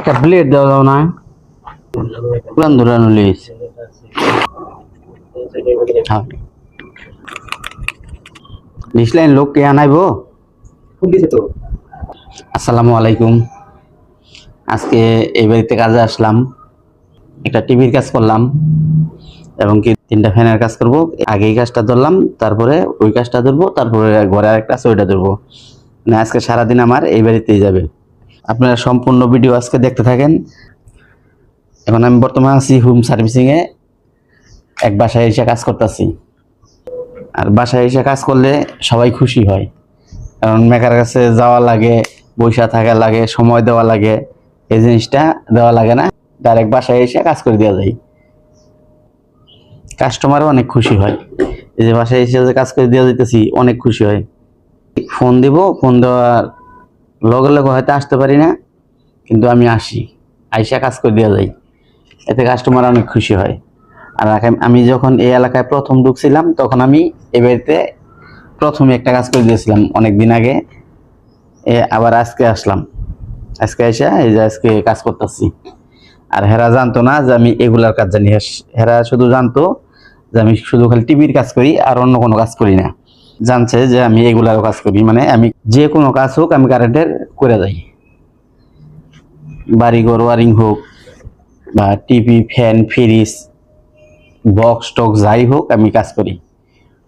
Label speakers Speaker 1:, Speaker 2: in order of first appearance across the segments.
Speaker 1: একটা প্লেট দেওয়া যাও না পুরান ধরানো লিস। ডিসলাইন লোক কে আনাইবো। আসসালামু আলাইকুম। আজকে এই বাড়িতে কাজে আসলাম, একটা টিভির কাজ করলাম এবং কি 3টা ফ্যানের কাজ করব। আগে এই কাজটা ধরলাম, তারপরে ওই কাজটা ধরবো, তারপরে ঘরে আরেকটা আছে ওইটা ধরবো। মানে আজকে সারাদিন আমার এই বাড়িতেই যাবে। আপনারা সম্পূর্ণ ভিডিও আজকে দেখতে থাকেন। এখন আমি বর্তমানে আছি হোম সার্ভিসিং এ, এক বাসায় এসে কাজ করতেছি। আর বাসায় এসে কাজ করলে সবাই খুশি হয়, কারণ মেকার কাছে যাওয়া লাগে, বৈশা থাকা লাগে, সময় দেওয়া লাগে। এই জিনিসটা দেওয়া লাগে না, ডাইরেক্ট বাসায় এসে কাজ করে দেওয়া যায়। কাস্টমারও অনেক খুশি হয়, এই যে বাসায় এসে যে কাজ করে দেওয়া যাইতেছি অনেক খুশি হয়। ফোন দিব, ফোন দেওয়ার লগে লগে হয়তো আসতে পারি না, কিন্তু আমি আসি, আইসা কাজ করে দেওয়া যায়। এতে কাস্টমার অনেক খুশি হয়। আর আমি যখন এই এলাকায় প্রথম ঢুকছিলাম তখন আমি এই বাড়িতে প্রথমে একটা কাজ করে দিয়েছিলাম অনেক দিন আগে। আবার আজকে আসলাম, আজকে এসে এই যে আজকে কাজ করতেছি। আর হেরা জানতো না যে আমি এগুলার কাজ জানি, হেরা শুধু জানতো যে আমি শুধু খালি টিভির কাজ করি আর অন্য কোনো কাজ করি না। জানছে যে আমি এগুলারও কাজ করি, মানে আমি যে কোনো কাজ হোক আমি কারেন্টের করে যাই। বাড়িঘর ওয়ারিং হোক বা টিভি, ফ্যান, ফ্রিজ, বক্স টক্স যাই হোক আমি কাজ করি।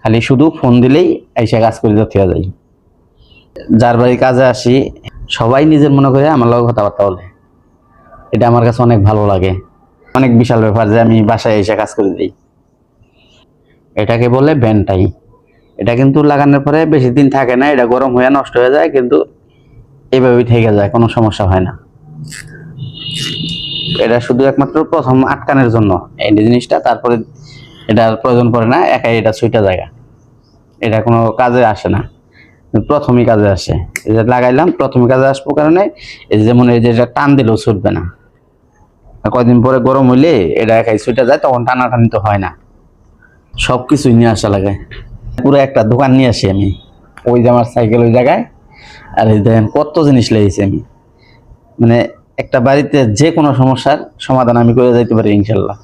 Speaker 1: খালি শুধু ফোন দিলেই এসে কাজ করে যেতে যাই। যার বাড়ি কাজে আসি সবাই নিজের মনে করে আমার লগে কথাবার্তা বলে, এটা আমার কাছে অনেক ভালো লাগে। অনেক বিশাল ব্যাপার যে আমি বাসায় এসে কাজ করে দিই। এটাকে বলে ব্যান্টাই। এটা কিন্তু লাগানোর পরে বেশি দিন থাকে না, এটা গরম হয়ে নষ্ট হয়ে যায়, কিন্তু এইভাবেই থেকে যায়, কোনো সমস্যা হয় না। এটা শুধু একমাত্র প্রথম আটকানোর জন্য এই জিনিসটা, তারপরে এটার প্রয়োজন পড়ে না, একাই এটা ছুইটা জায়গা, এটা কোনো কাজে আসে না, প্রথমই কাজে আসে। এটা লাগাইলাম প্রথমে কাজে আসবো কারণে এই যেমন এই যে টান দিলেও ছুটবে না, কয়দিন পরে গরম হইলে এটা একাই ছুটে যায়, তখন টানাটানি তো হয় না। সবকিছুই নিয়ে আসা লাগে, পুরো একটা দোকান নিয়ে আসি আমি। ওই যে আমার সাইকেল ওই জায়গায়, আর এই দেখেন কত জিনিস লেগেছি আমি। মানে একটা বাড়িতে যে কোনো সমস্যার সমাধান আমি করে যাইতে পারি ইনশাল্লাহ।